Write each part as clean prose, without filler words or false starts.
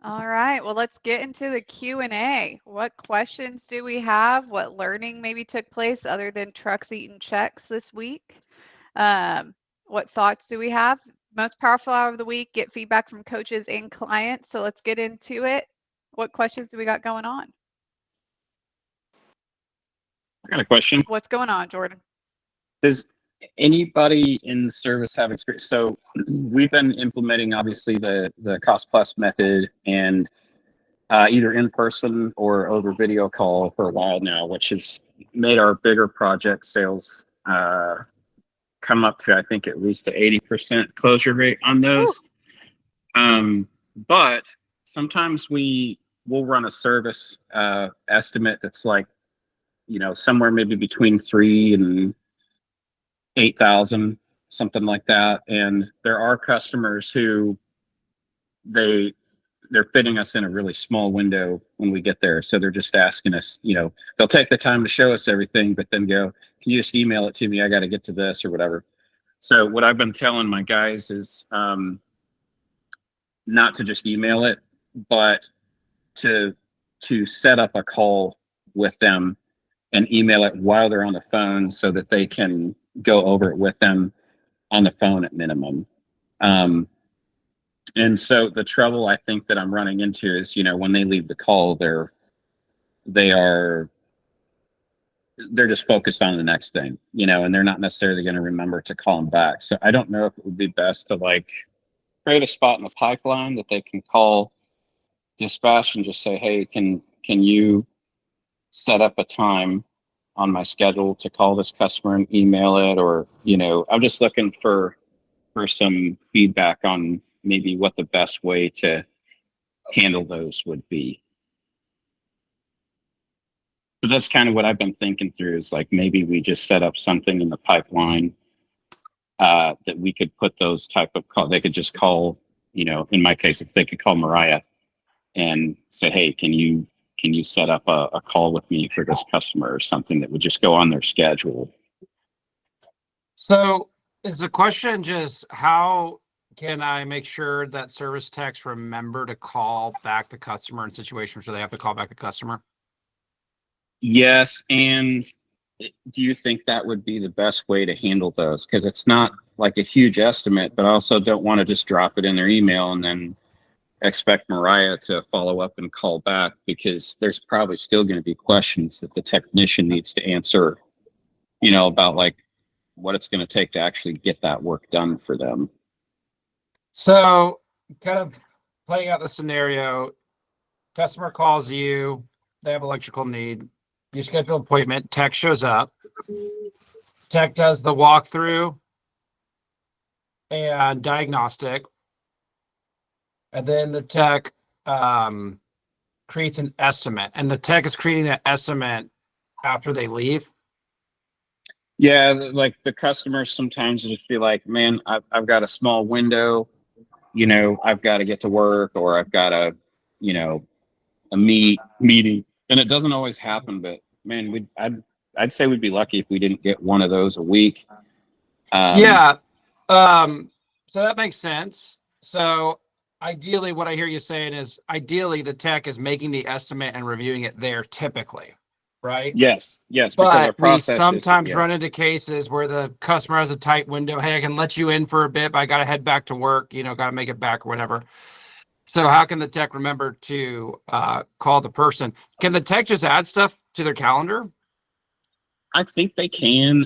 All right, well, let's get into the Q&A. What questions do we have? What learning maybe took place other than trucks eating checks this week? What thoughts do we have? Most powerful hour of the week, get feedback from coaches and clients. So let's get into it. What questions do we got going on? I got a question. What's going on, Jordan? Does anybody in service have experience? So we've been implementing obviously the cost plus method and either in person or over video call for a while now, which has made our bigger project sales come up to, I think, at least a 80% closure rate on those. But sometimes we'll run a service estimate that's like, somewhere maybe between 3 and 8,000, something like that. And there are customers who they're fitting us in a really small window when we get there. So they're just asking us, they'll take the time to show us everything, but then go, can you just email it to me? I got to get to this or whatever. So what I've been telling my guys is not to just email it, but to set up a call with them and email it while they're on the phone so that they can go over it with them on the phone at minimum. And so the trouble I think that I'm running into is, when they leave the call, they're just focused on the next thing, and they're not necessarily going to remember to call them back. So I don't know if it would be best to create a spot in the pipeline that they can call dispatch and just say, hey, can you set up a time on my schedule to call this customer and email it? Or, I'm just looking for some feedback on maybe what the best way to handle those would be. So that's kind of what I've been thinking through is maybe we just set up something in the pipeline that we could put those type of call. They could just call, in my case, if they could call Mariah and say, hey, can you set up a call with me for this customer or something that would just go on their schedule? So is the question just how can I make sure that service techs remember to call back the customer in situations where they have to call back the customer? Yes. And do you think that would be the best way to handle those? Because it's not like a huge estimate, but I also don't want to just drop it in their email and then expect Mariah to follow up and call back, because there's probably still going to be questions that the technician needs to answer, about what it's going to take to actually get that work done for them. So kind of playing out the scenario, customer calls you, they have electrical need, you schedule an appointment, tech shows up, tech does the walkthrough and diagnostic, and then the tech creates an estimate, and the tech is creating that estimate after they leave. Yeah, the customers sometimes just be like, man, I've got a small window, I've got to get to work, or I've got a meeting, and it doesn't always happen. But man, I'd say we'd be lucky if we didn't get one of those a week. So that makes sense. So ideally, what I hear you saying is ideally the tech is making the estimate and reviewing it there typically, right? Yes. But we sometimes run into cases where the customer has a tight window. Hey, I can let you in for a bit, but I got to head back to work, got to make it back or whatever. So how can the tech remember to call the person? Can the tech just add stuff to their calendar? I think they can.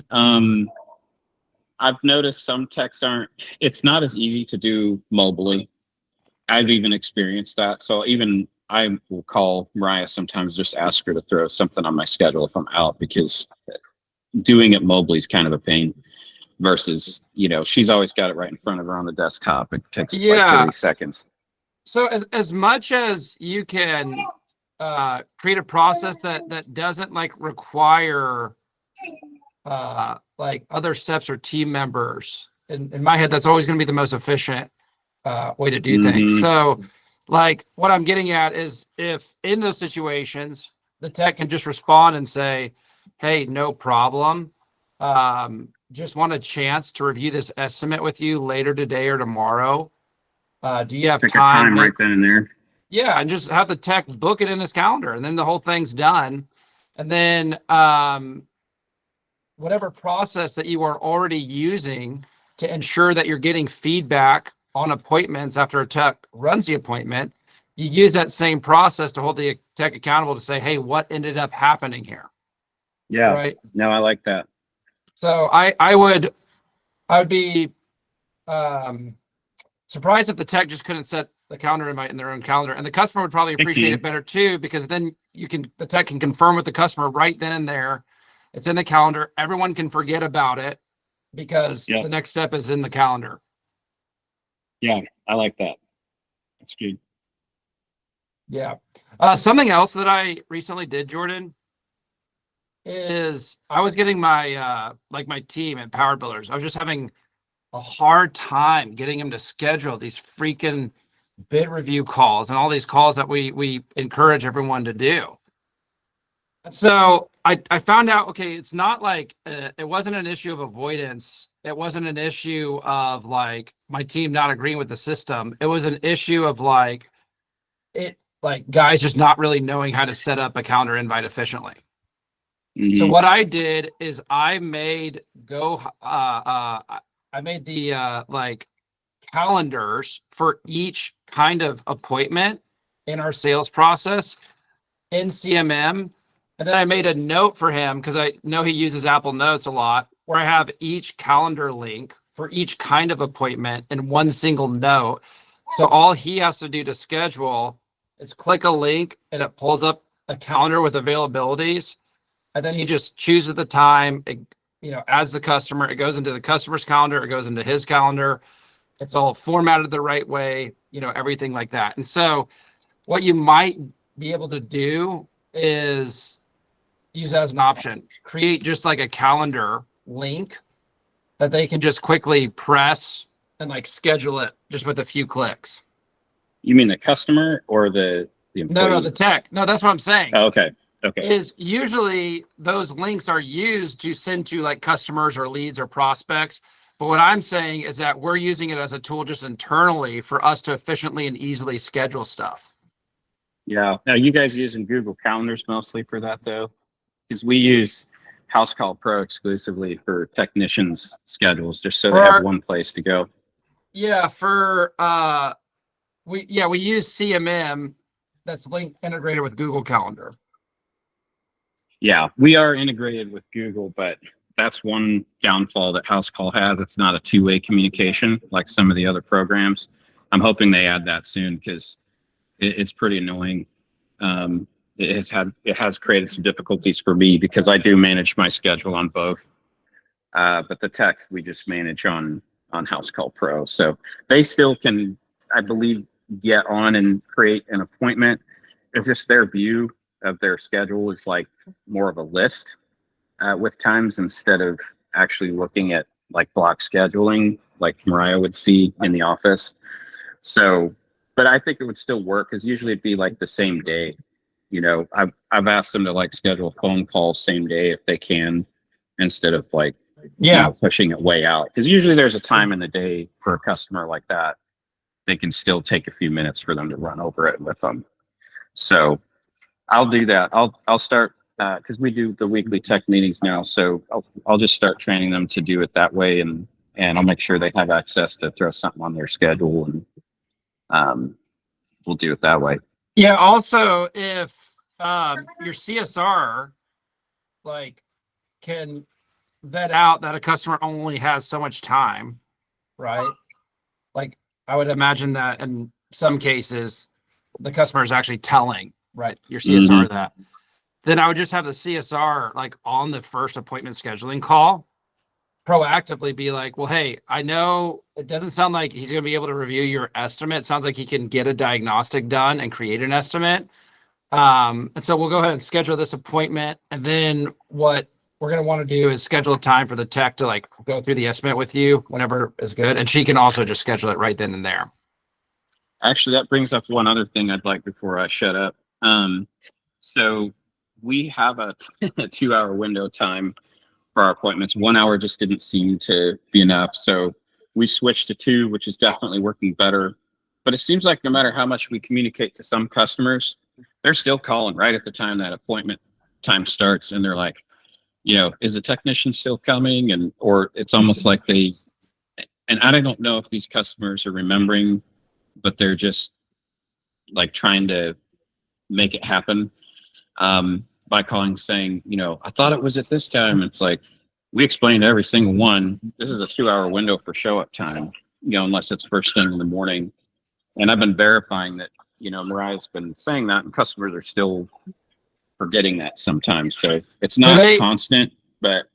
I've noticed some techs it's not as easy to do mobily. I've even experienced that. So even I will call Mariah sometimes, just ask her to throw something on my schedule if I'm out, because doing it mobily is kind of a pain versus, she's always got it right in front of her on the desktop. It takes 30 seconds. So as much as you can create a process that doesn't require other steps or team members, in my head, that's always going to be the most efficient way to do things. So what I'm getting at is, if in those situations the tech can just respond and say, hey, no problem, just want a chance to review this estimate with you later today or tomorrow. Do you have time right then and there? Yeah, and just have the tech book it in his calendar, and then the whole thing's done. And then whatever process that you are already using to ensure that you're getting feedback on appointments after a tech runs the appointment, you use that same process to hold the tech accountable to say, hey, what ended up happening here? Yeah. Right. No, I like that. So I would be surprised if the tech just couldn't set the calendar invite in their own calendar, and the customer would probably appreciate it better too, because then the tech can confirm with the customer right then and there. It's in the calendar. Everyone can forget about it because the next step is in the calendar. Yeah, I like that. That's good. Yeah. Something else that I recently did, Jordan, is I was getting my my team at Power Builders. I was just having a hard time getting them to schedule these freaking bid review calls and all these calls that we encourage everyone to do. And so I found out, okay, it's not like it wasn't an issue of avoidance. It wasn't an issue of like my team not agreeing with the system. It was an issue of like guys just not really knowing how to set up a calendar invite efficiently. So what I did is I made the calendars for each kind of appointment in our sales process in CMM. And then I made a note for him because I know he uses Apple Notes a lot, where I have each calendar link for each kind of appointment in one single note. So all he has to do to schedule is click a link and it pulls up a calendar with availabilities. And then he just chooses the time, it, adds the customer, it goes into the customer's calendar, it goes into his calendar. It's all formatted the right way, everything like that. And so what you might be able to do is use that as an option, create just like a calendar link that they can just quickly press and schedule it just with a few clicks. You mean the customer or the employee? No, the tech. No, that's what I'm saying. Oh, okay. Okay. Is usually those links are used to send to customers or leads or prospects. But what I'm saying is that we're using it as a tool just internally for us to efficiently and easily schedule stuff. Yeah. Now, you guys using Google Calendars mostly for that though? Because we use House Call Pro exclusively for technicians' schedules, just so they have one place to go. Yeah, we use CMM that's integrated with Google Calendar. Yeah, we are integrated with Google, but that's one downfall that House Call has. It's not a two-way communication like some of the other programs. I'm hoping they add that soon because it's pretty annoying. It has created some difficulties for me because I do manage my schedule on both. But the text we just manage on House Call Pro. So they still can, I believe, get on and create an appointment. If just their view of their schedule is more of a list with times instead of actually looking at block scheduling like Mariah would see in the office. So, but I think it would still work because usually it'd be the same day. I've asked them to schedule phone calls same day if they can, instead of pushing it way out. Because usually there's a time in the day for a customer like that. They can still take a few minutes for them to run over it with them. So I'll do that. I'll start because we do the weekly tech meetings now. So I'll just start training them to do it that way, and I'll make sure they have access to throw something on their schedule, and we'll do it that way. Yeah. Also, if your CSR can vet out that a customer only has so much time, right? I would imagine that in some cases the customer is actually telling your CSR that. Then I would just have the CSR on the first appointment scheduling call proactively be well, hey, I know it doesn't sound like he's going to be able to review your estimate. It sounds like he can get a diagnostic done and create an estimate. And so we'll go ahead and schedule this appointment. And then what we're going to want to do is schedule a time for the tech to go through the estimate with you whenever is good. And she can also just schedule it right then and there. Actually, that brings up one other thing I'd like before I shut up. So we have a 2-hour window time for our appointments. 1 hour just didn't seem to be enough. So we switched to 2, which is definitely working better. But it seems like no matter how much we communicate to some customers, they're still calling right at the time that appointment time starts, and they're like, is the technician still coming? And or it's almost like and I don't know if these customers are remembering, but they're just like trying to make it happen by calling saying, I thought it was at this time. It's like, we explained every single one. This is a 2-hour window for show up time, unless it's first thing in the morning. And I've been verifying that, Mariah's been saying that, and customers are still forgetting that sometimes. So it's not constant, but.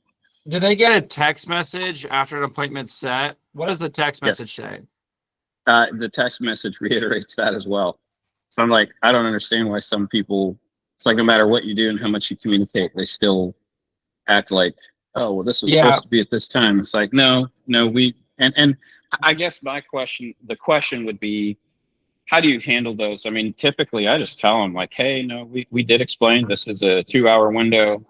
Do they get a text message after an appointment's set? What does the text message say? The text message reiterates that as well. So I'm like, I don't understand why some people, it's like no matter what you do and how much you communicate, they still act like, oh, well, this was supposed to be at this time. It's like, no, and I guess the question would be, how do you handle those? I mean, typically I just tell them like, hey, no, we did explain this is a 2-hour window.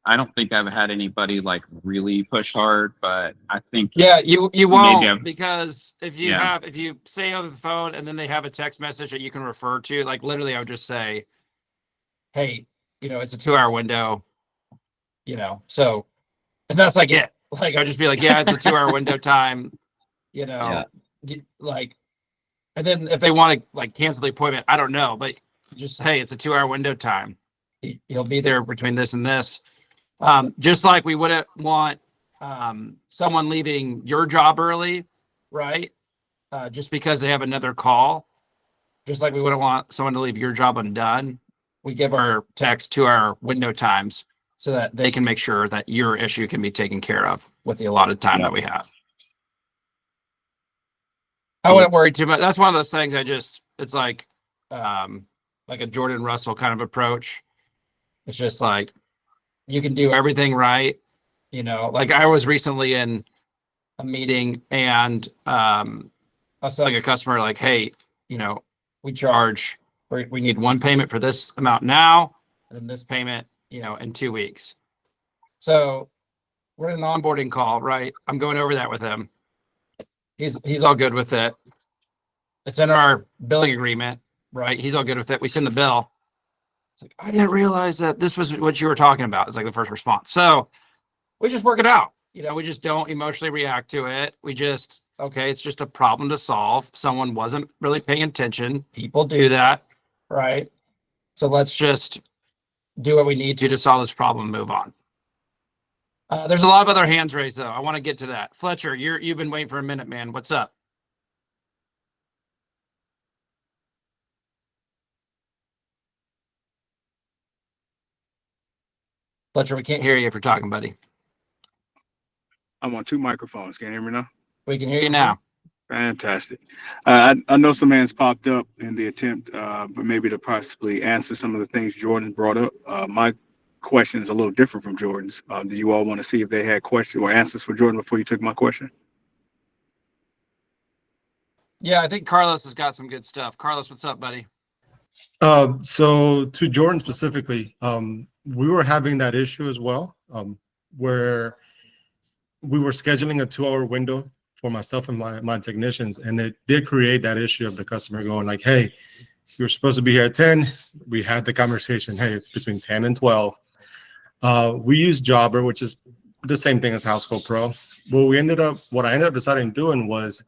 I don't think I've had anybody like really push hard, but I think you won't, because if you say over the phone and then they have a text message that you can refer to, like literally I would just say, hey, it's a 2-hour window, so, and that's like it. Like I'll just be like, yeah, it's a 2-hour window time, like, and then if they want to like cancel the appointment, I don't know, but just, hey, it's a 2-hour window time. He'll be there between this and this. Just like we wouldn't want someone leaving your job early, right? Just because they have another call. Just like we wouldn't want someone to leave your job undone. We give our techs 2-hour window times so that they can make sure that your issue can be taken care of with the allotted time that we have. I wouldn't worry too much. That's one of those things it's like a Jordan Russell kind of approach. It's just like, you can do everything right. Like I was recently in a meeting and I was telling a customer like, hey, we need one payment for this amount now, and then this payment, in 2 weeks. So we're in an onboarding call, right? I'm going over that with him. He's all good with it. It's in our billing agreement, right? He's all good with it. We send the bill. It's like, I didn't realize that this was what you were talking about. It's like the first response. So we just work it out. We just don't emotionally react to it. We just, okay, it's just a problem to solve. Someone wasn't really paying attention. People do that, right? So let's just do what we need to solve this problem and move on. There's a lot of other hands raised, though. I want to get to that. Fletcher, you've been waiting for a minute, man. What's up? Fletcher, we can't hear you if you're talking, buddy. I'm on 2 microphones. Can you hear me now? We can hear you now. Fantastic. I know some hands popped up in the attempt, but maybe to possibly answer some of the things Jordan brought up. My question is a little different from Jordan's. Do you all want to see if they had questions or answers for Jordan before you took my question? Yeah, I think Carlos has got some good stuff. Carlos, what's up, buddy? So to Jordan specifically, we were having that issue as well, where we were scheduling a 2-hour window for myself and my technicians, and it did create that issue of the customer going like, hey, you're supposed to be here at 10. We had the conversation, hey, it's between 10 and 12. We use Jobber, which is the same thing as Household Pro. What I ended up deciding doing was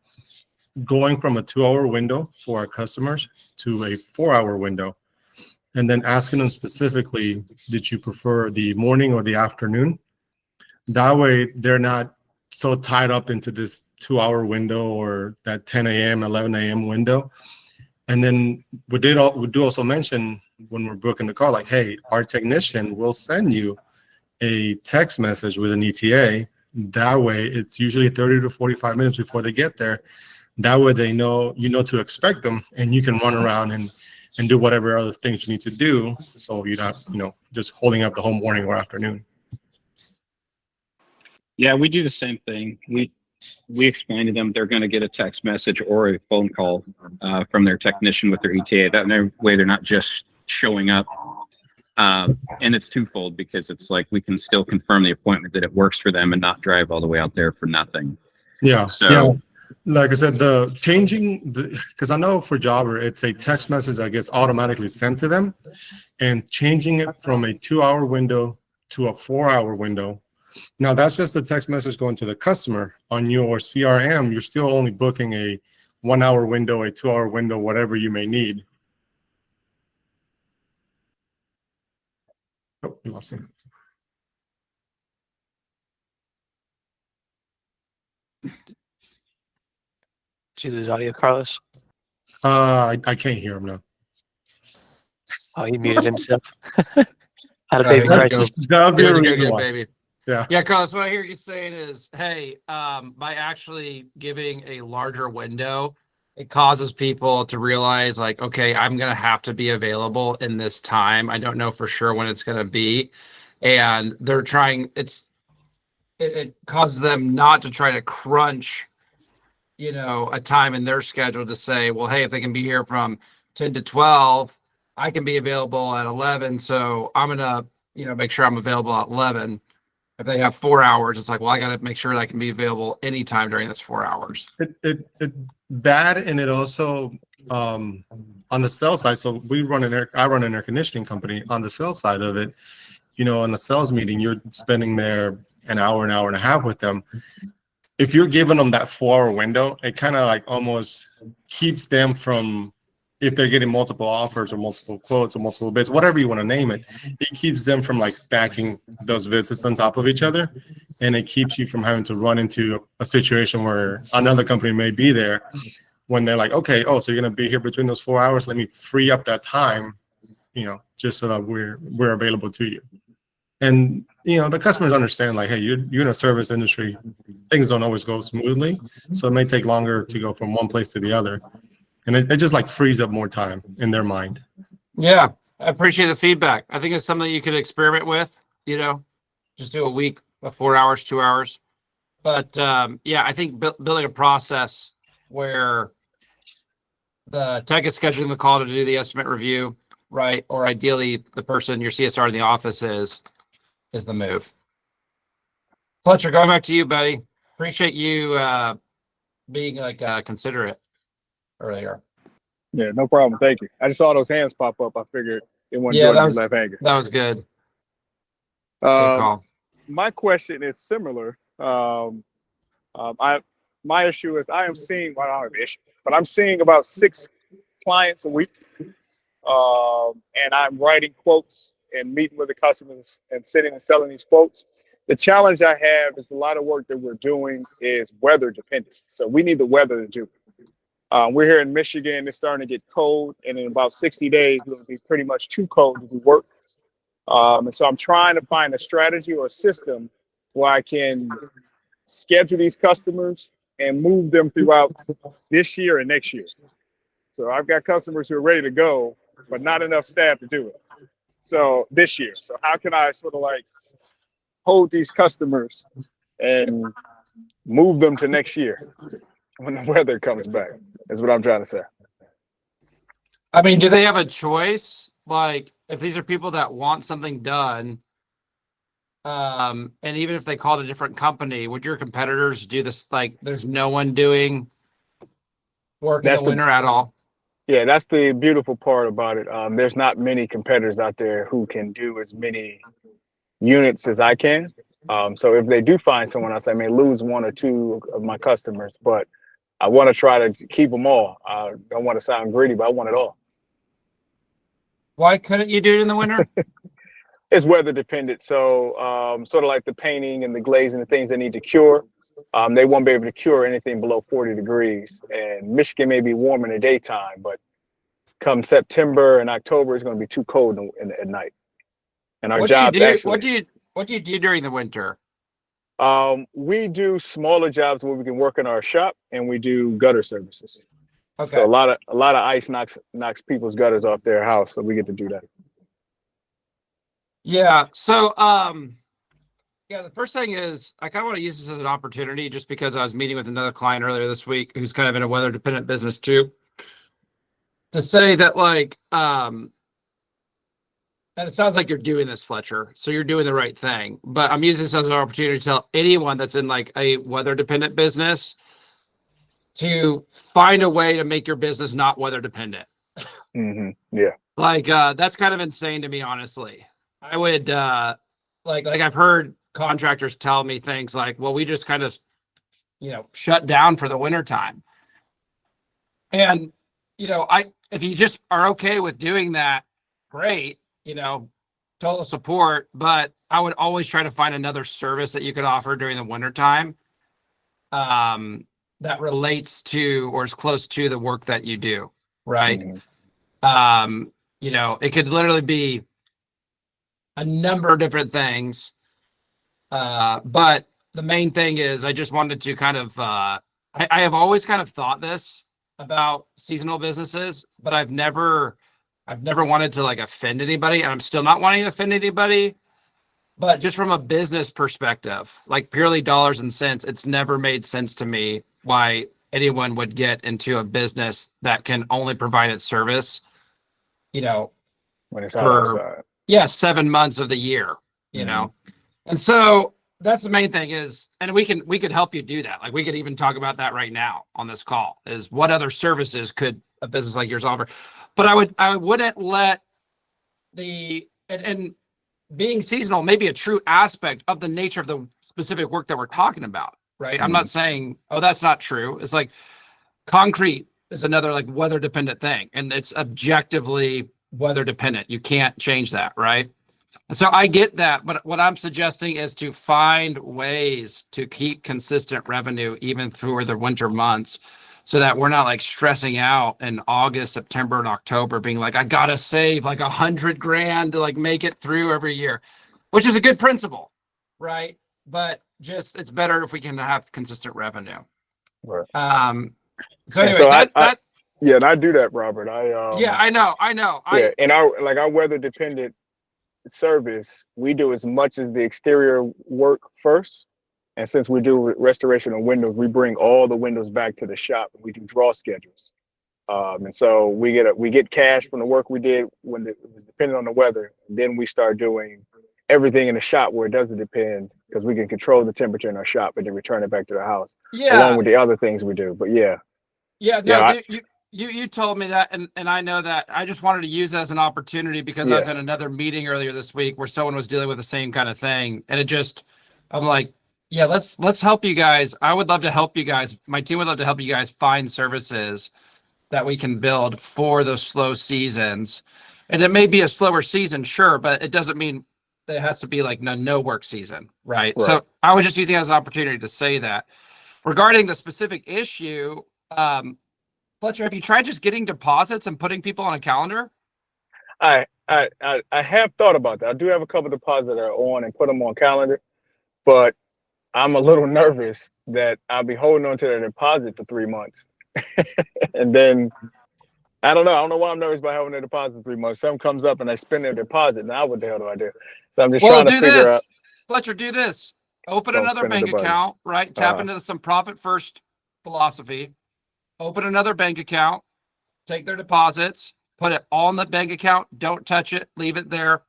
going from a 2-hour window for our customers to a 4-hour window, and then asking them specifically, did you prefer the morning or the afternoon? That way they're not so tied up into this 2-hour window or that 10 a.m., 11 a.m. window. And then we do also mention when we're booking the call, like, hey, our technician will send you a text message with an ETA. That way it's usually 30 to 45 minutes before they get there. That way they know, to expect them, and you can run around and do whatever other things you need to do. So you're not, just holding up the whole morning or afternoon. Yeah, we do the same thing. We explain to them they're going to get a text message or a phone call from their technician with their ETA. That way they're not just showing up. And it's twofold, because it's like we can still confirm the appointment that it works for them and not drive all the way out there for nothing. Yeah. So Like I said, the changing because I know for Jobber, it's a text message that gets automatically sent to them, and changing it from a 2-hour window to a 4-hour window. Now that's just a text message going to the customer. On your CRM, you're still only booking a 1-hour window, a 2-hour window, whatever you may need. Oh, we lost him. Did you lose audio, Carlos? I can't hear him now. Oh, he muted himself. Had a Oh, baby here we crisis. That'll be Here a we go reason again, why. baby. Yeah. Yeah, Carlos, what I hear you saying is, hey, by actually giving a larger window, it causes people to realize, like, okay, I'm going to have to be available in this time. I don't know for sure when it's going to be. And they're trying, it causes them not to try to crunch, a time in their schedule to say, well, hey, if they can be here from 10 to 12, I can be available at 11. So I'm going to, make sure I'm available at 11. If they have 4 hours, it's like, well, I got to make sure that I can be available anytime during this 4 hours. That, and it also on the sales side. So I run an air conditioning company. On the sales side of it, on a sales meeting, you're spending there an hour and a half with them. If you're giving them that 4-hour window, it kind of like almost keeps them from, if they're getting multiple offers or multiple quotes or multiple bids, whatever you want to name it, it keeps them from like stacking those visits on top of each other. And it keeps you from having to run into a situation where another company may be there when they're like, okay, oh, so you're going to be here between those 4 hours. Let me free up that time, just so that we're available to you. And, the customers understand, like, hey, you're in a service industry. Things don't always go smoothly. So it may take longer to go from one place to the other. And it just like frees up more time in their mind. Yeah, I appreciate the feedback. I think it's something you could experiment with, just do a week of 4 hours, 2 hours. But yeah, I think building a process where the tech is scheduling the call to do the estimate review, right? Or ideally the person, your CSR in the office is the move. Fletcher, going back to you, buddy. Appreciate you being considerate earlier. Yeah, no problem. Thank you. I just saw those hands pop up. I figured it wasn't Yeah, Jordan left hanging. that was good. Good call. My question is similar. My issue is I am seeing, well, I don't have an issue, but I'm seeing about 6 clients a week. And I'm writing quotes and meeting with the customers and sitting and selling these quotes. The challenge I have is a lot of work that we're doing is weather dependent. So we need the weather to do it. We're here in Michigan. It's starting to get cold, and in about 60 days, it'll be pretty much too cold to do work. And so I'm trying to find a strategy or a system where I can schedule these customers and move them throughout this year and next year. So I've got customers who are ready to go, but not enough staff to do it. So this year, so how can I sort of like hold these customers and move them to next year when the weather comes back, is what I'm trying to say. I mean, do they have a choice? Like, if these are people that want something done, and even if they called a different company, would your competitors do this? Like, there's no one doing work in the winter at all? Yeah, that's the beautiful part about it. There's not many competitors out there who can do as many units as I can. So if they do find someone else, I may lose 1 or 2 of my customers, but I want to try to keep them all. I don't want to sound greedy, but I want it all. Why couldn't you do it in the winter? It's weather dependent. So sort of like the painting and the glazing, the things they need to cure, they won't be able to cure anything below 40 degrees. And Michigan may be warm in the daytime, but come September and October, it's going to be too cold at night. And our jobs actually. What do you do during the winter? We do smaller jobs where we can work in our shop, and we do gutter services. Okay. So a lot of ice knocks people's gutters off their house, so we get to do that. Yeah. So yeah, the first thing is I kind of want to use this as an opportunity, just because I was meeting with another client earlier this week who's kind of in a weather dependent business too, to say that and it sounds like you're doing this, Fletcher. So you're doing the right thing. But I'm using this as an opportunity to tell anyone that's in like a weather dependent business, to find a way to make your business not weather dependent. Yeah. Like that's kind of insane to me, honestly. I would like I've heard contractors tell me things like, well, we just kind of, shut down for the winter time. And, if you just are okay with doing that, great, total support. But I would always try to find another service that you could offer during the winter time that relates to or is close to the work that you do. Right. It could literally be a number of different things. But the main thing is I just wanted to kind of, I have always kind of thought this about seasonal businesses, but I've never wanted to like offend anybody, and I'm still not wanting to offend anybody. But just from a business perspective, like purely dollars and cents, it's never made sense to me why anyone would get into a business that can only provide its service, When it's hot for outside. 7 months of the year, And so that's the main thing is, and we could help you do that. Like we could even talk about that right now on this call, is what other services could a business like yours offer. But I wouldn't let and being seasonal may be a true aspect of the nature of the specific work that we're talking about, right? I'm not saying, oh, that's not true. It's like concrete is another like weather dependent thing, and it's objectively weather dependent. You can't change that, right? And so I get that, but what I'm suggesting is to find ways to keep consistent revenue even through the winter months, so that we're not like stressing out in August, September, and October, being like, I gotta save like $100,000 to like make it through every year, which is a good principle, right? But just it's better if we can have consistent revenue. Right. So And anyway, so that yeah, and I do that, Robert. yeah, I know. Yeah, and our weather dependent service, we do as much as the exterior work first. And since we do restoration of windows, we bring all the windows back to the shop and we do draw schedules. And so we get cash from the work we did when it was depending on the weather. Then we start doing everything in the shop where it doesn't depend, because we can control the temperature in our shop and then return it back to the house, along with the other things we do. But no, yeah, you told me that, and I know that. I just wanted to use it as an opportunity because I was in another meeting earlier this week where someone was dealing with the same kind of thing, and I'm like, yeah, let's help you guys. I would love to help you guys. My team would love to help you guys find services that we can build for those slow seasons. And it may be a slower season, sure, but it doesn't mean that it has to be like no work season, right? So I was just using it as an opportunity to say that. Regarding the specific issue, Fletcher, have you tried just getting deposits and putting people on a calendar? I have thought about that. I do have a couple deposits that are on and put them on calendar, but I'm a little nervous that I'll be holding on to the deposit for 3 months. And then I don't know why I'm nervous about having a deposit 3 months. Something comes up and I spend their deposit. Now what the hell do I do? So I'm just trying to figure out. Fletcher, do this. Open Don't another spend the bank deposit. account, right? Tap into some profit first philosophy. Open another bank account, take their deposits, put it all in the bank account. Don't touch it. Leave it there.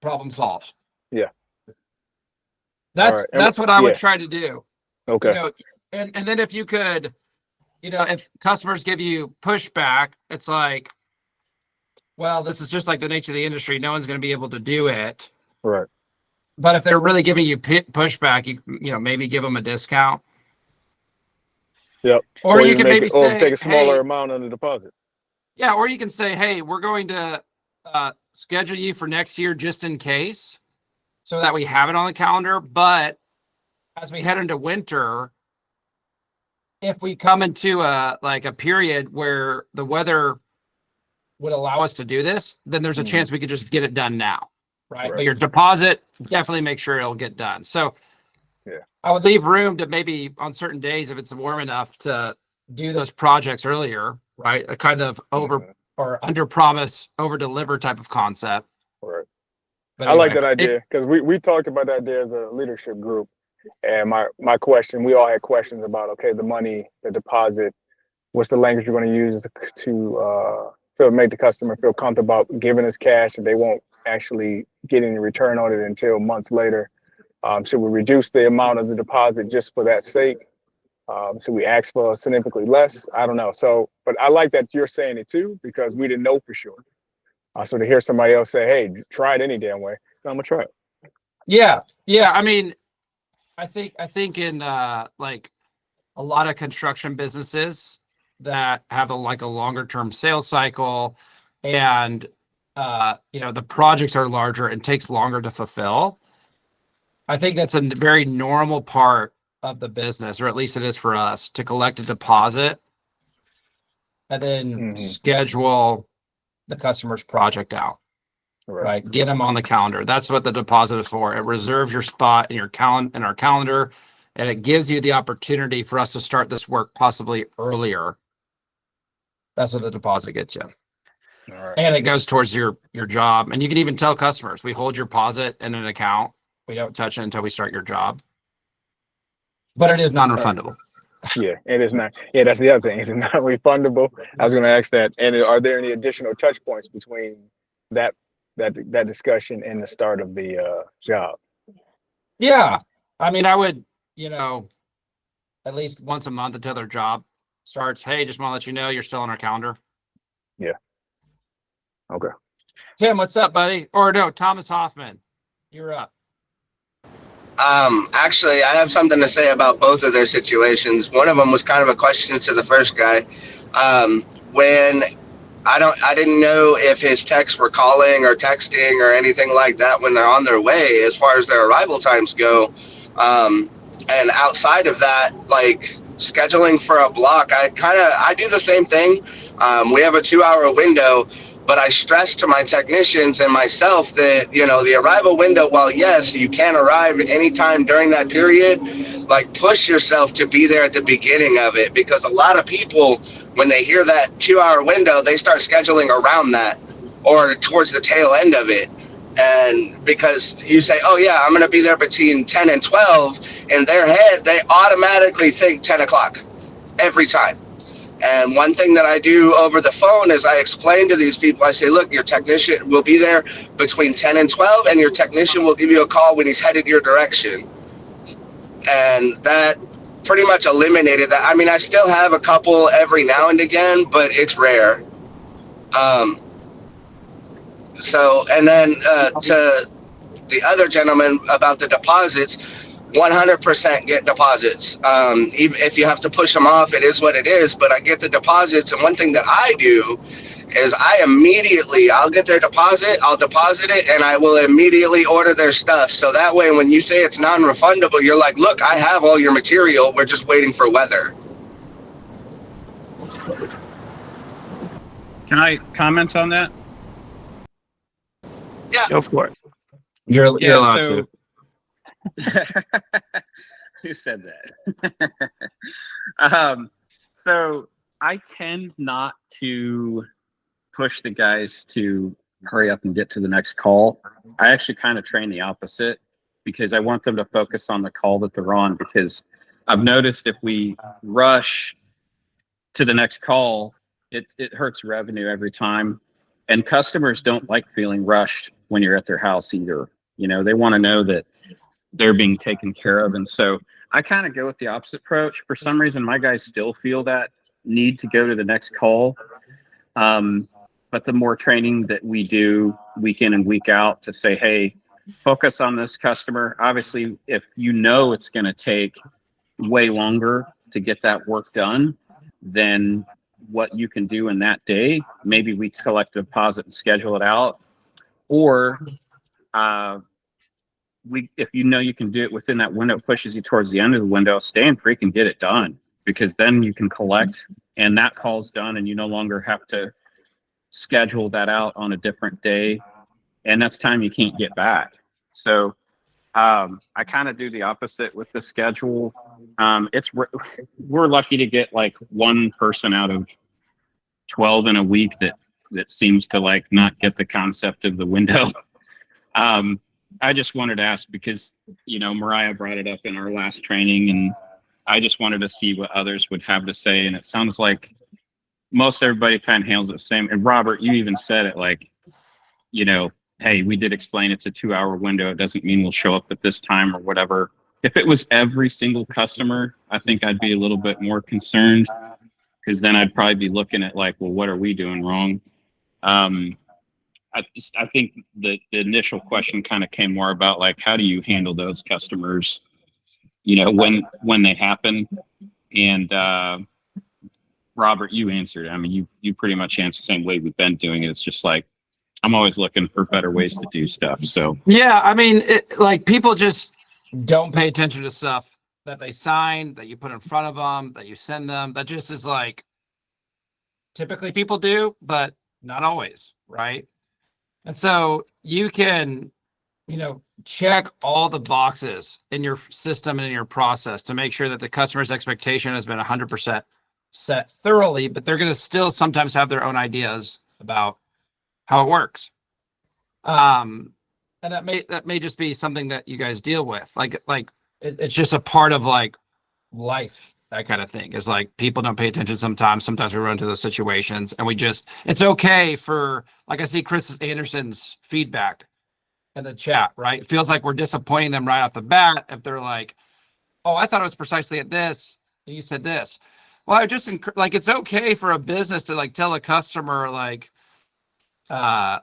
Problem solved. Yeah. That's right. what I would try to do. Okay. And then if you could, if customers give you pushback, it's like, well, this is just like the nature of the industry. No one's going to be able to do it. Right. But if they're really giving you pushback, you maybe give them a discount. Yep. Or you can maybe say, take a smaller amount on the deposit. Yeah, or you can say, hey, we're going to schedule you for next year just in case, so that we have it on the calendar. But as we head into winter, if we come into a period where the weather would allow us to do this, then there's a chance we could just get it done now, right? But your deposit, definitely make sure it'll get done. So I would leave room to maybe on certain days, if it's warm enough, to do those projects earlier, right? A kind of over or under promise, over deliver type of concept. Right. But I like that idea, because we talked about that idea as a leadership group. And my question, we all had questions about, okay, the money, the deposit, what's the language you're going to use to make the customer feel comfortable about giving us cash and they won't actually get any return on it until months later. Should we reduce the amount of the deposit just for that sake? So we ask for significantly less. I don't know. So, but I like that you're saying it too, because we didn't know for sure. So to hear somebody else say, "Hey, try it any damn way," I'm gonna try it. Yeah. Yeah. I mean, I think in like a lot of construction businesses that have like a longer term sales cycle, and the projects are larger and takes longer to fulfill. I think that's a very normal part of the business, or at least it is for us, to collect a deposit and then schedule the customer's project out. Right. Get them on the calendar. That's what the deposit is for. It reserves your spot in your in our calendar, and it gives you the opportunity for us to start this work possibly earlier. That's what the deposit gets you. All right. And it goes towards your job. And you can even tell customers, we hold your deposit in an account. We don't touch it until we start your job. But it is non-refundable. Yeah, it is not. Yeah, that's the other thing. It's not refundable. I was going to ask that. And are there any additional touch points between that discussion and the start of the job? Yeah. I mean, I would, at least once a month until their job starts. Hey, just want to let you know you're still on our calendar. Yeah. Okay. Tim, what's up, buddy? Or no, Thomas Hoffman, you're up. Actually, I have something to say about both of their situations. One of them was kind of a question to the first guy. When I didn't know if his texts were calling or texting or anything like that when they're on their way, as far as their arrival times go. And outside of that, like scheduling for a block, I do the same thing. We have a 2-hour window, but I stress to my technicians and myself that, the arrival window, while yes, you can arrive anytime during that period, like push yourself to be there at the beginning of it, because a lot of people, when they hear that 2-hour window, they start scheduling around that or towards the tail end of it. And because you say, oh yeah, I'm going to be there between 10 and 12, in their head, they automatically think 10 o'clock every time. And one thing that I do over the phone is I explain to these people, I say, look, your technician will be there between 10 and 12, and your technician will give you a call when he's headed your direction. And that pretty much eliminated that. I mean, I still have a couple every now and again, but it's rare. So, and then to the other gentleman about the deposits, 100% get deposits. Even if you have to push them off, it is what it is, but I get the deposits. And one thing that I do is I'll get their deposit, I'll deposit it, and I will immediately order their stuff. So that way, when you say it's non-refundable, you're like, look, I have all your material. We're just waiting for weather. Can I comment on that? Yeah. Go for it. You're allowed to. Who said that? So I tend not to push the guys to hurry up and get to the next call. I actually kind of train the opposite, because I want them to focus on the call that they're on, because I've noticed if we rush to the next call, it hurts revenue every time. And customers don't like feeling rushed when you're at their house either. They want to know that they're being taken care of. And so I kind of go with the opposite approach. For some reason, my guys still feel that need to go to the next call. But the more training that we do week in and week out to say, hey, focus on this customer. Obviously, if it's going to take way longer to get that work done than what you can do in that day, maybe we collect a deposit and schedule it out. Or if you can do it within that window, it pushes you towards the end of the window, stay and freaking get it done, because then you can collect and that call's done and you no longer have to schedule that out on a different day. And that's time you can't get back. So I kind of do the opposite with the schedule. We're lucky to get like one person out of 12 in a week that seems to like not get the concept of the window. I just wanted to ask because, Mariah brought it up in our last training, and I just wanted to see what others would have to say. And it sounds like most everybody kind of handles it the same. And Robert, you even said it like, hey, we did explain it's a 2-hour window. It doesn't mean we'll show up at this time or whatever. If it was every single customer, I think I'd be a little bit more concerned, because then I'd probably be looking at like, well, what are we doing wrong? Um, I think the initial question kind of came more about like, how do you handle those customers, when they happen? And Robert, you answered. I mean, you pretty much answered the same way we've been doing it. It's just like, I'm always looking for better ways to do stuff. So Yeah, I mean, like people just don't pay attention to stuff that they sign, that you put in front of them, that you send them. That just is like typically people do, but not always, right? And so you can, check all the boxes in your system and in your process to make sure that the customer's expectation has been 100% set thoroughly, but they're going to still sometimes have their own ideas about how it works. And that may just be something that you guys deal with. It's just a part of like life, that kind of thing. Is like people don't pay attention sometimes. Sometimes we run into those situations and it's okay for, like I see Chris Anderson's feedback in the chat, right? It feels like we're disappointing them right off the bat if they're like, oh, I thought it was precisely at this, and you said this. Well, like it's okay for a business to like tell a customer like, oh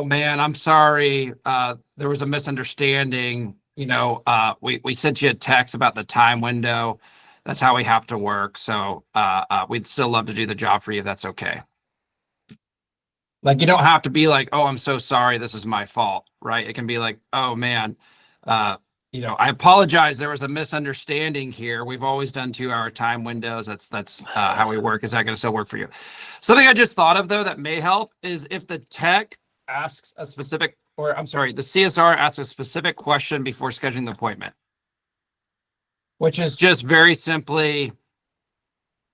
man, I'm sorry. There was a misunderstanding. We sent you a text about the time window. That's how we have to work. So we'd still love to do the job for you if that's okay. Like you don't have to be like, oh, I'm so sorry, this is my fault, right? It can be like, oh man, I apologize. There was a misunderstanding here. We've always done 2-hour time windows. That's how we work. Is that going to still work for you? Something I just thought of though that may help is if the tech asks a specific, or I'm sorry, the CSR asks a specific question before scheduling the appointment, which is just very simply,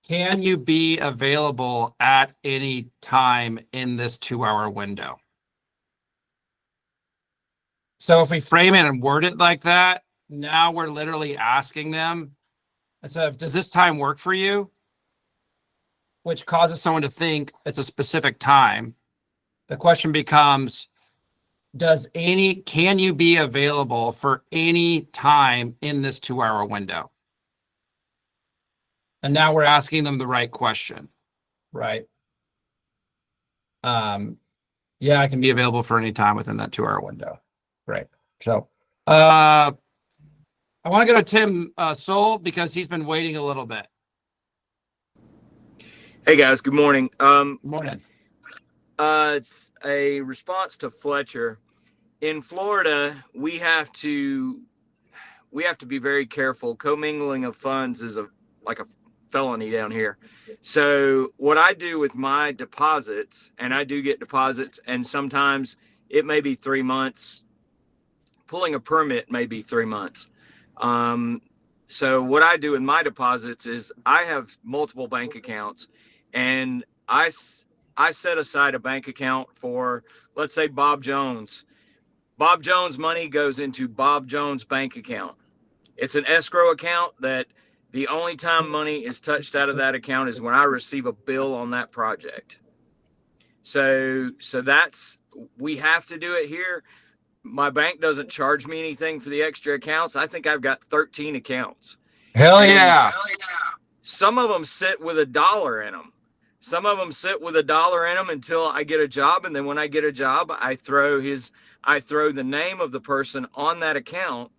can you be available at any time in this 2-hour window? So if we frame it and word it like that, now we're literally asking them, instead of, does this time work for you? Which causes someone to think it's a specific time. The question becomes, can you be available for any time in this 2-hour window? And now we're asking them the right question, right? Yeah, I can be available for any time within that 2-hour window. Right. So I want to go to Tim Soul because he's been waiting a little bit. Hey guys, good morning. Morning. It's a response to Fletcher. In Florida, we have to be very careful. Commingling of funds is like a felony down here. So what I do with my deposits, and I do get deposits, and sometimes it may be 3 months. Pulling a permit may be 3 months. So what I do with my deposits is I have multiple bank accounts, and I set aside a bank account for, let's say, Bob Jones. Bob Jones money goes into Bob Jones bank account. It's an escrow account that the only time money is touched out of that account is when I receive a bill on that project. So we have to do it here. My bank doesn't charge me anything for the extra accounts. I think I've got 13 accounts. Hell yeah. Some of them sit with $1 in them. Some of them sit with $1 in them until I get a job. And then when I get a job, I throw the name of the person on that account.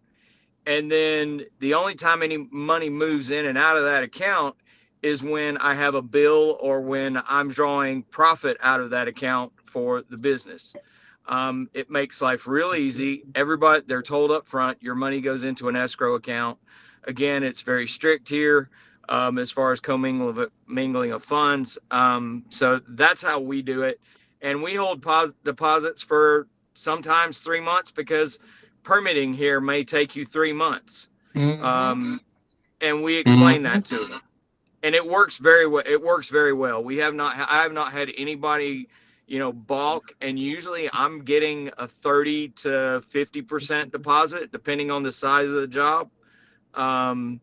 And then the only time any money moves in and out of that account is when I have a bill or when I'm drawing profit out of that account for the business. It makes life real easy. Everybody, they're told up front, your money goes into an escrow account. Again, it's very strict here as far as commingling of funds. So that's how we do it. And we hold deposits for sometimes 3 months because permitting here may take you 3 months. Mm-hmm. And we explain that to them. And it works very well. It works very well. I have not had anybody, balk. And usually I'm getting a 30 to 50% deposit, depending on the size of the job. And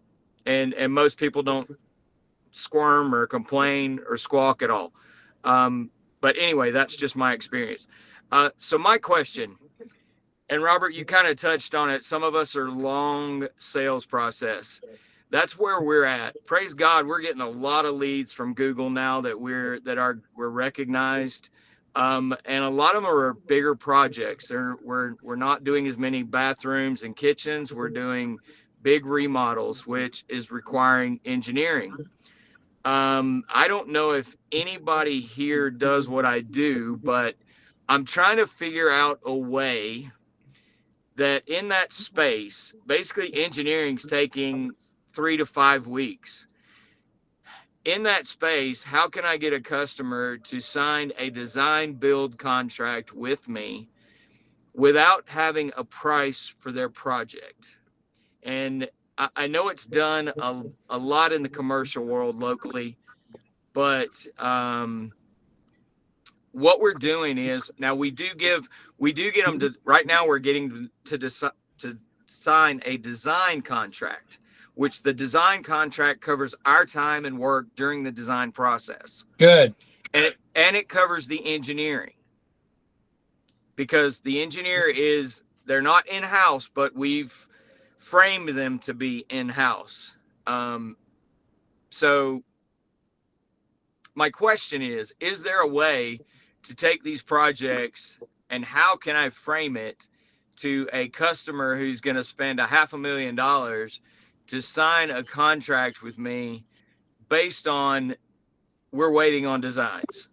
most people don't squirm or complain or squawk at all. But anyway, that's just my experience. So my question, And Robert, you kind of touched on it. Some of us are long sales process. That's where we're at. Praise God, we're getting a lot of leads from Google now that we're recognized, and a lot of them are bigger projects. We're not doing as many bathrooms and kitchens. We're doing big remodels, which is requiring engineering. I don't know if anybody here does what I do, but I'm trying to figure out a way that in that space, basically engineering's taking 3 to 5 weeks. In that space, how can I get a customer to sign a design build contract with me without having a price for their project? And I know it's done a lot in the commercial world locally, but what we're doing is now we do get them to, right now we're getting to sign a design contract, which the design contract covers our time and work during the design process. Good. And it covers the engineering, because the engineer they're not in-house, but we've framed them to be in-house. So my question is there a way to take these projects, and how can I frame it to a customer who's going to spend $500,000 to sign a contract with me based on we're waiting on designs?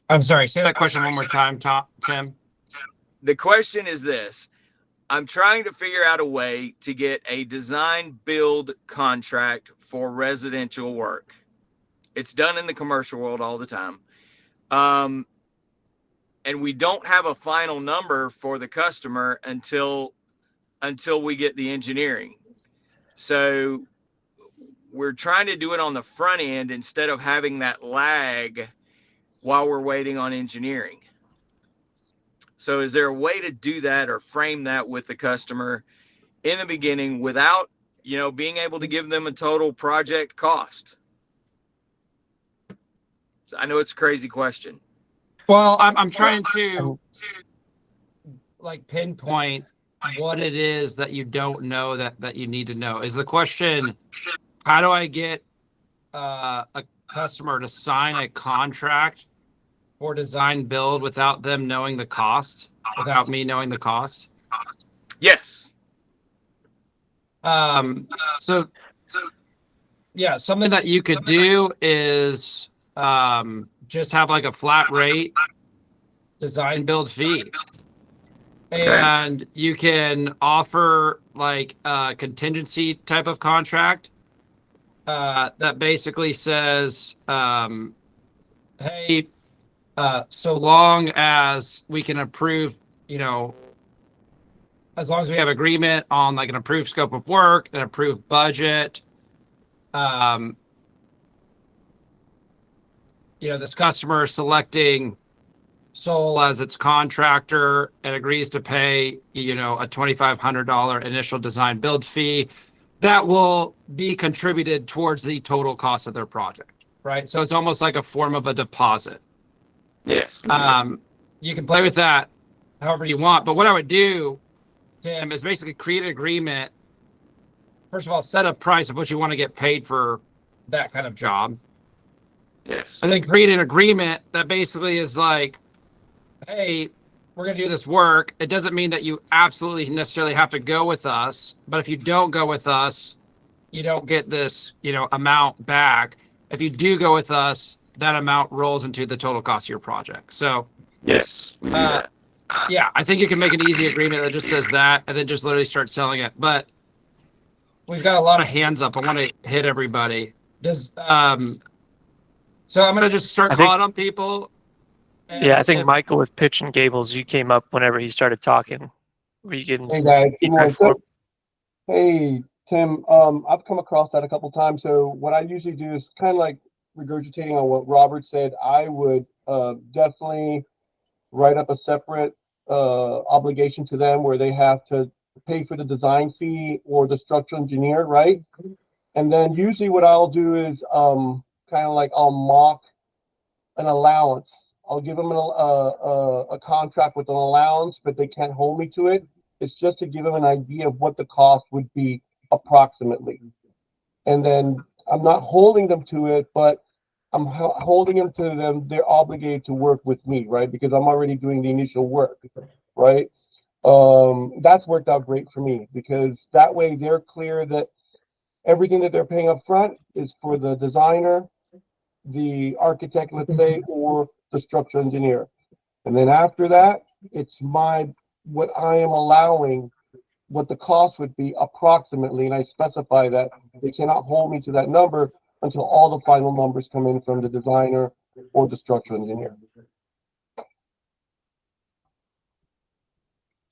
I'm sorry. Say that question one more time, Tim. The question is this. I'm trying to figure out a way to get a design build contract for residential work. It's done in the commercial world all the time. And we don't have a final number for the customer until we get the engineering. So we're trying to do it on the front end instead of having that lag while we're waiting on engineering. So is there a way to do that or frame that with the customer in the beginning without, being able to give them a total project cost? So I know it's a crazy question. Well, I'm trying to like pinpoint what it is that you don't know that you need to know. Is the question, how do I get a customer to sign a contract for design build without them knowing the cost, without me knowing the cost? Yes. So yeah, something that you could do is just have like a flat rate design build fee. And you can offer like a contingency type of contract that basically says, hey, so long as we can approve, as long as we have agreement on like an approved scope of work, an approved budget, this customer is selecting Sol as its contractor and agrees to pay, a $2,500 initial design build fee that will be contributed towards the total cost of their project, right? So it's almost like a form of a deposit. Yes. You can play with that however you want, but what I would do, Tim, is basically create an agreement. First of all, set a price of what you want to get paid for that kind of job. Yes. And then create an agreement that basically is like, hey, we're going to do this work. It doesn't mean that you absolutely necessarily have to go with us, but if you don't go with us, you don't get this, amount back. If you do go with us, that amount rolls into the total cost of your project. So yes, we do that. Yeah, I think you can make an easy agreement that just says that and then just literally start selling it. But we've got a lot of hands up. I want to hit everybody. So I'm going to just start calling on people. Yeah, I think Michael with Pitch and Gables, you came up whenever he started talking. Were you getting Hey guys, good morning. for him? Hey Tim, I've come across that a couple times. So what I usually do is kind of like regurgitating on what Robert said. I would definitely write up a separate obligation to them where they have to pay for the design fee or the structural engineer, right? And then usually what I'll do is kind of like I'll mock an allowance I'll give them a contract with an allowance, but they can't hold me to it. It's just to give them an idea of what the cost would be approximately. And then I'm not holding them to it, but I'm holding them to them. They're obligated to work with me, right? Because I'm already doing the initial work, right? That's worked out great for me because that way they're clear that everything that they're paying up front is for the designer, the architect, let's say, or the structural engineer. And then after that, it's what I am allowing, what the cost would be approximately, and I specify that they cannot hold me to that number until all the final numbers come in from the designer or the structural engineer.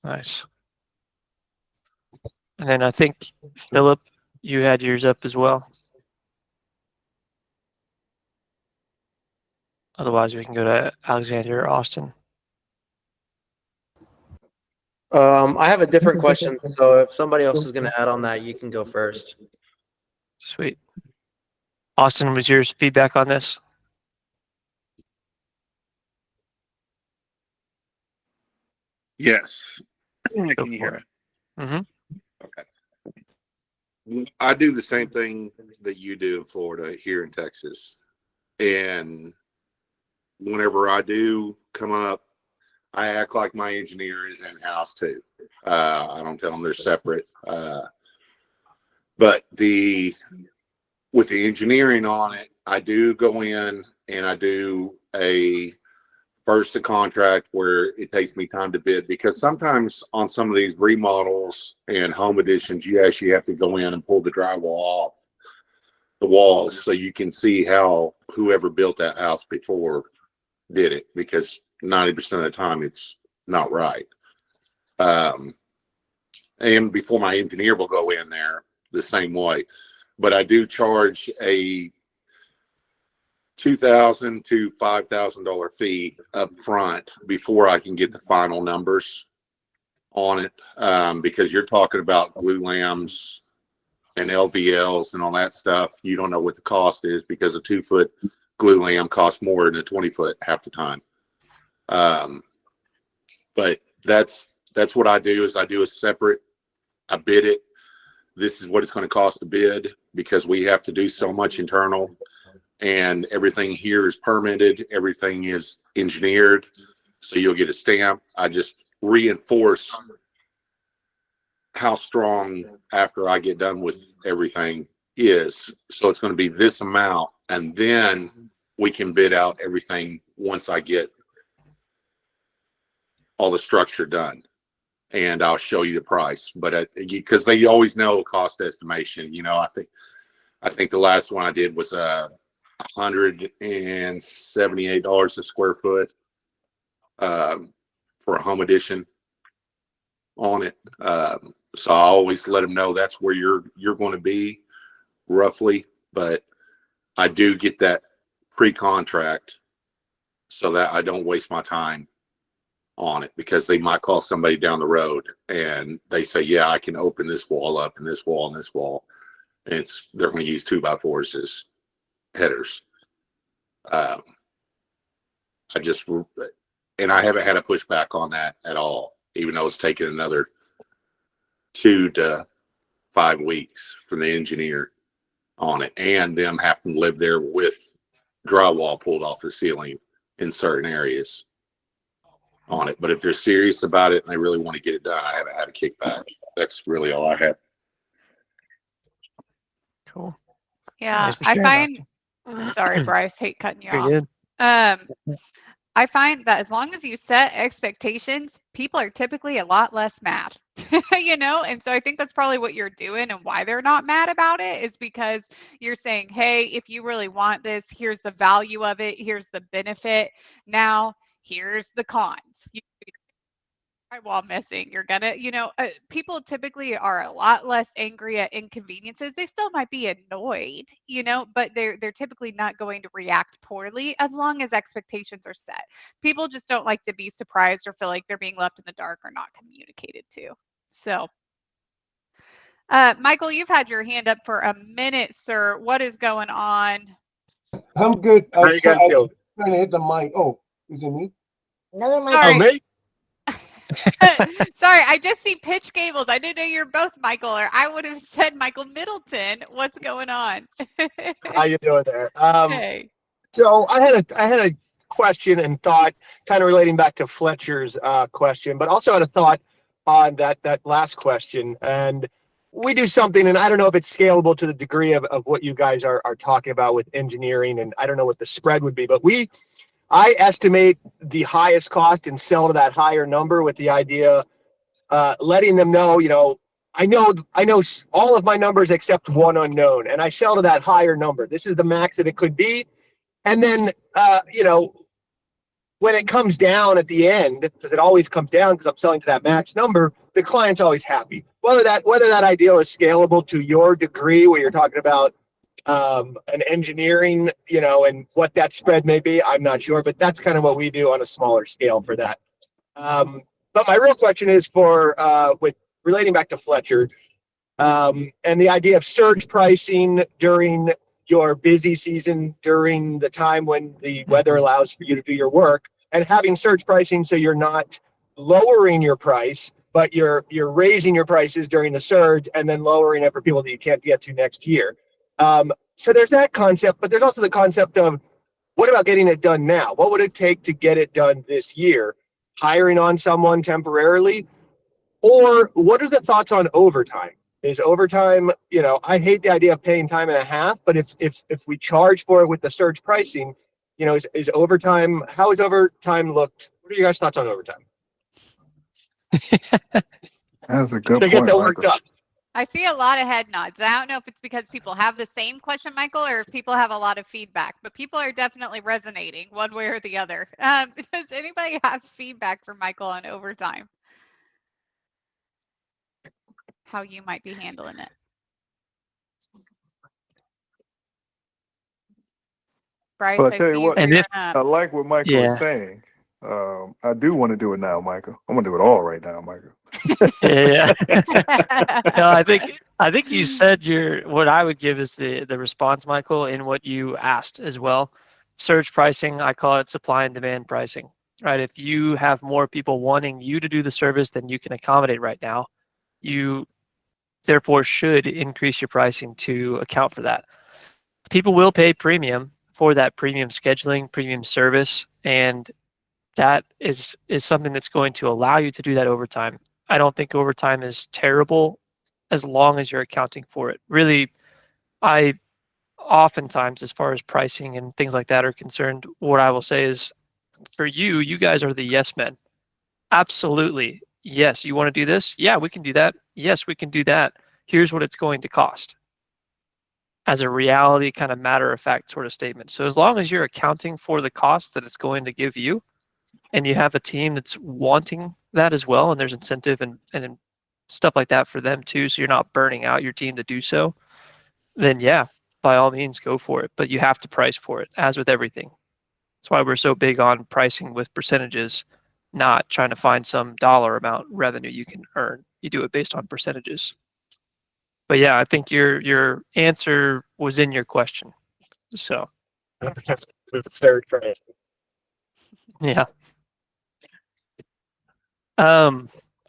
Nice. And then I think, Philip, you had yours up as well. Otherwise, we can go to Alexander or Austin. I have a different question. So if somebody else is going to add on that, you can go first. Sweet. Austin, was your feedback on this? Yes. Go Can you for hear it. me? Mm-hmm. Okay. I do the same thing that you do in Florida here in Texas. And whenever I do come up, I act like my engineer is in-house too. I don't tell them they're separate. But with the engineering on it, I do go in and I do a first to contract where it takes me time to bid, because sometimes on some of these remodels and home additions, you actually have to go in and pull the drywall off the walls so you can see how whoever built that house before did it, because 90% of the time it's not right. And before my engineer will go in there the same way. But I do charge a $2,000 to $5,000 fee up front before I can get the final numbers on it, because you're talking about glue lambs and LVLs and all that stuff. You don't know what the cost is, because a 2-foot glue lamb costs more than a 20-foot half the time. But that's what I do. Is I do a separate. I bid it. This is what it's going to cost to bid, because we have to do so much internal, and everything here is permitted. Everything is engineered. So you'll get a stamp. I just reinforce how strong after I get done with everything is. So it's going to be this amount, and then we can bid out everything once I get all the structure done. And I'll show you the price, but because they always know cost estimation. You know, I think the last one I did was $178 a square foot for a home addition on it. So I always let them know that's where you're going to be roughly, but I do get that pre-contract so that I don't waste my time on it, because they might call somebody down the road and they say, yeah, I can open this wall up and this wall and this wall, and they're going to use 2x4s as headers. I haven't had a pushback on that at all, even though it's taken another 2 to 5 weeks for the engineer on it, and them having to live there with drywall pulled off the ceiling in certain areas on it. But if they're serious about it and they really want to get it done, I haven't had a kickback. That's really all I have. Cool. Yeah, Nice for I sharing, find, sorry, Bryce, hate cutting you You're off. good. I find that as long as you set expectations, people are typically a lot less mad, and so I think that's probably what you're doing, and why they're not mad about it is because you're saying, hey, if you really want this, here's the value of it, here's the benefit. Now, here's the cons. Drywall missing, you're gonna, people typically are a lot less angry at inconveniences. They still might be annoyed, but they're typically not going to react poorly as long as expectations are set. People just don't like to be surprised or feel like they're being left in the dark or not communicated to. So Michael, you've had your hand up for a minute, sir. What is going on? I'm good. How you guys doing? Trying to hit the mic. Oh, Is it me? Another mic. Oh, Sorry. me? Sorry, I just see Pitch Gables. I didn't know you're both Michael, or I would have said Michael Middleton. What's going on? How you doing there? Hey. So I had a question and thought, kind of relating back to Fletcher's question, but also had a thought on that last question. And we do something, and I don't know if it's scalable to the degree of what you guys are talking about with engineering, and I don't know what the spread would be, but I estimate the highest cost and sell to that higher number with the idea, letting them know, I know all of my numbers except one unknown, and I sell to that higher number. This is the max that it could be. And then, when it comes down at the end, because it always comes down because I'm selling to that max number, the client's always happy. Whether that ideal is scalable to your degree, where you're talking about an engineering, and what that spread may be, I'm not sure, but that's kind of what we do on a smaller scale for that. But my real question is with relating back to Fletcher, and the idea of surge pricing during your busy season, during the time when the weather allows for you to do your work, and having surge pricing so you're not lowering your price, but you're raising your prices during the surge and then lowering it for people that you can't get to next year. So there's that concept, but there's also the concept of, what about getting it done now? What would it take to get it done this year? Hiring on someone temporarily? Or what are the thoughts on overtime? Is overtime, I hate the idea of paying time and a half, but if we charge for it with the surge pricing, is overtime, how is overtime looked? What are your guys' thoughts on overtime? That's a good To get point, that work Michael. done. I see a lot of head nods. I don't know if it's because people have the same question, Michael, or if people have a lot of feedback, but people are definitely resonating one way or the other. Does anybody have feedback for Michael on overtime? How you might be handling it? Bryce, Well, I I tell see you you what, And if rearing I up. like what Michael is saying. I do want to do it now, Michael. I'm gonna do it all right now, Michael. Yeah. No, I think you said what I would give is the response, Michael, in what you asked as well. Surge pricing, I call it supply and demand pricing. Right? If you have more people wanting you to do the service than you can accommodate right now, you therefore should increase your pricing to account for that. People will pay premium for that premium scheduling, premium service, and that is something that's going to allow you to do that overtime. I don't think overtime is terrible as long as you're accounting for it. Really, I oftentimes, as far as pricing and things like that are concerned, what I will say is, for you guys are the yes men. Absolutely. Yes, you want to do this? Yeah, we can do that. Yes, we can do that. Here's what it's going to cost. As a reality, kind of matter of fact sort of statement. So as long as you're accounting for the cost that it's going to give you, and you have a team that's wanting that as well, and there's incentive and stuff like that for them too, so you're not burning out your team to do so, then yeah, by all means go for it. But you have to price for it, as with everything. That's why we're so big on pricing with percentages, not trying to find some dollar amount revenue you can earn. You do it based on percentages. But yeah, I think your answer was in your question. So yeah.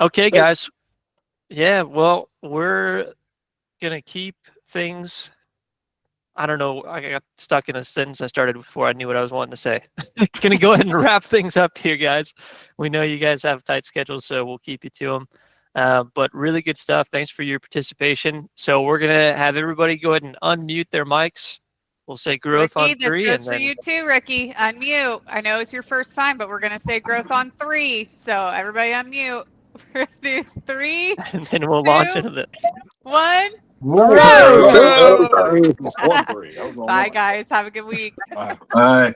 Okay, guys. Yeah, well, we're gonna keep things. I don't know. I got stuck in a sentence I started before I knew what I was wanting to say. Gonna go ahead and wrap things up here, guys. We know you guys have tight schedules, so we'll keep you to them. But really good stuff. Thanks for your participation. So we're gonna have everybody go ahead and unmute their mics. We'll say growth Ricky, on this 3, goes and for then you too, Ricky. Unmute. I know it's your first time, but we're gonna say growth on 3. So everybody unmute. We're gonna do 3, and then we'll launch into the 1. No. Go! That was on 3. That was on Bye, 1. guys. Have a good week. Bye. All right.